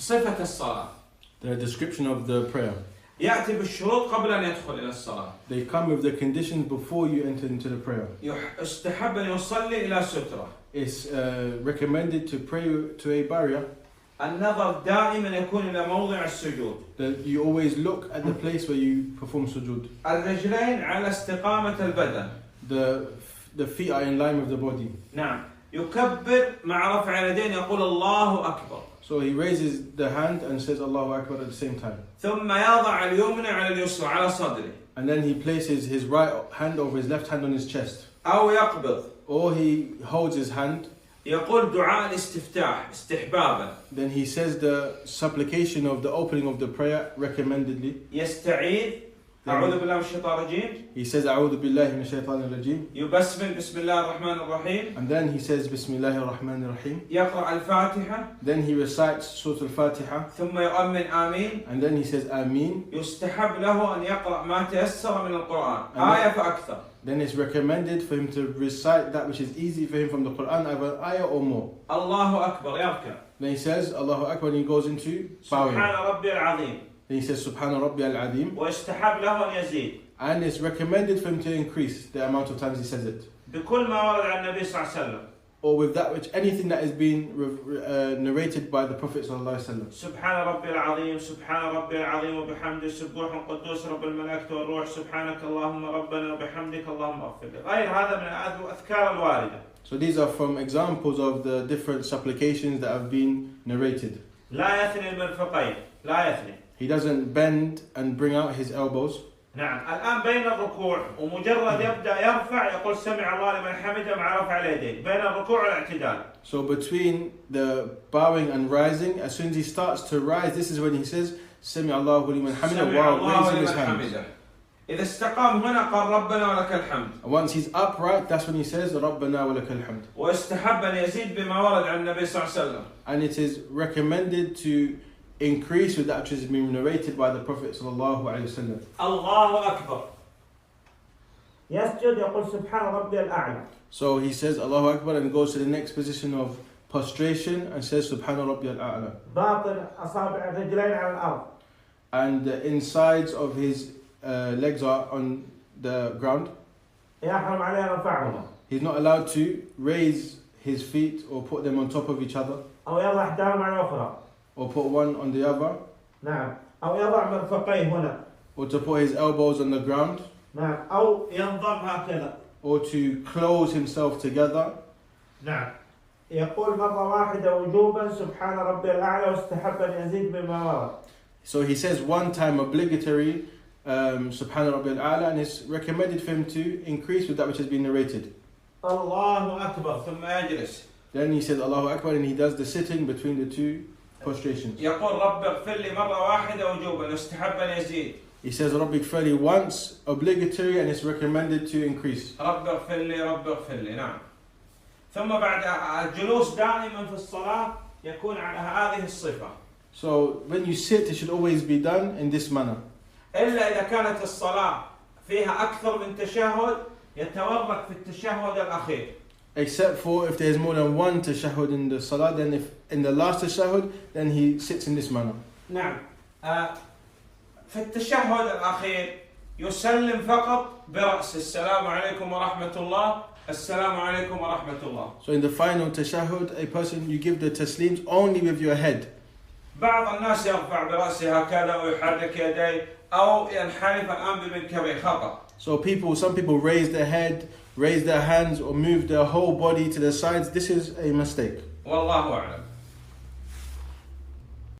صفة الصلاة. The description of the prayer. يأتي بالشروط قبل أن يدخل إلى الصلاة. They come with the conditions before you enter into the prayer. يستحب أن يصلي إلى سترة. It's recommended to pray to a barrier. النظر دائما يكون إلى موضع السجود. That you always look at the place where you perform sujood. الرجلين على استقامة البدن. The feet are in line with the body. نعم. يكبر مع رفع اليدين يقول الله أكبر. So he raises the hand and says Allahu Akbar at the same time. ثم يضع اليمنى على اليسرى على صدره. And then he places his right hand over his left hand on his chest. أو يقبض. Or he holds his hand. يقول دعاء الاستفتاح استحبابا. Then he says the supplication of the opening of the prayer recommendedly. يستعيذ أعوذ بالله من الشيطان الرجيم. He says أعوذ بالله من الشيطان الرجيم. يبسمل بسم الله الرحمن الرحيم. And then he says بسم الله الرحمن الرحيم. يقرأ الفاتحة. Then he recites Surah Al-Fatiha. ثم يؤمن آمين. And then he says Ameen. يستحب له أن يقرأ ما تيسر من القرآن آية فأكثر. Then it's recommended for him to recite that which is easy for him from the Quran, either ayah or more. الله أكبر يركع. Then he says Allahu Akbar and he goes into bowing. سبحان ربي العظيم. Then he says Subhana Rabbi al-Azim. ويستحب له أن يزيد. And it's recommended for him to increase the amount of times he says it. بكل ما ورد عن النبي صلى الله عليه وسلم. Or with that which anything that is being narrated by the Prophet sallallahu alaihi wasallam. سبحان ربي العظيم سبحان ربي العظيم وبحمده سبوح قدوس رب الملائكة والروح سبحانك اللهم ربنا وبحمدك اللهم اغفر لي. غير هذا من الأذكار الواردة. So these are from examples of the different supplications that have been narrated. لا يثني المرفقين. لا يثني. He doesn't bend and bring out his elbows. نعم الآن بين الركوع ومجرد يبدأ يرفع يقول سمع الله لمن حمده مع رفع اليدين بين الركوع والاعتدال. So between the bowing and rising, as soon as he starts to rise, this is when he says سمع الله لمن حمده while raising his hands. إذا استقام هنا قال ربنا ولك الحمد. Once he's upright, that's when he says ربنا ولك الحمد. واستحب أن يزيد بما ورد عن النبي صلى الله عليه وسلم. And it is recommended to increase with that which has been narrated by the Prophet sallallahu alaihi wasallam. الله أكبر. يسجد يقول سبحان ربي الأعلى. So he says Allahu Akbar and goes to the next position of prostration and says Subhana Rabbi al-A'la. باطن أصابع الرجلين على الأرض. And the insides of his legs are on the ground. يحرم عليه رفعهما. He's not allowed to raise his feet or put them on top of each other. أو يضع إحداهما على الأخرى. Or put one on the other. نعم. أو يضع مرفقيه هنا. Or to put his elbows on the ground. نعم. أو ينضم هكذا. Or to close himself together. نعم. يقول مرة واحدة وجوبا سبحان ربي الأعلى واستحب أن يزيد بما ورد. So he says one time obligatory Subhana Rabbi al-A'la, and it's recommended for him to increase with that which has been narrated. الله أكبر ثم يجلس. Then he says Allahu Akbar and he does the sitting between the two prostrations. يقول رب اغفر لي مرة واحدة وجوبا واستحب أن يزيد. He says رب اغفر لي once obligatory and it's recommended to increase. رب اغفر لي رب اغفر لي نعم. ثم بعد الجلوس دائما في الصلاة يكون على هذه الصفة. So when you sit, it should always be done in this manner. إلا إذا كانت الصلاة فيها أكثر من تشهد يتورك في التشهد الأخير. Except for if there's more than one tashahhud in the salah, then if in the last tashahhud, then he sits in this manner. نعم. في التشهد الأخير يسلم فقط برأس السلام عليكم ورحمة الله السلام عليكم ورحمة الله. So in the final tashahhud, a person, you give the taslims only with your head. بعض الناس يرفع برأسه هكذا ويحرك يديه أو ينحرف الآن بمنكبه خطأ. So some people raise their head, raise their hands or move their whole body to the sides. This is a mistake. والله أعلم.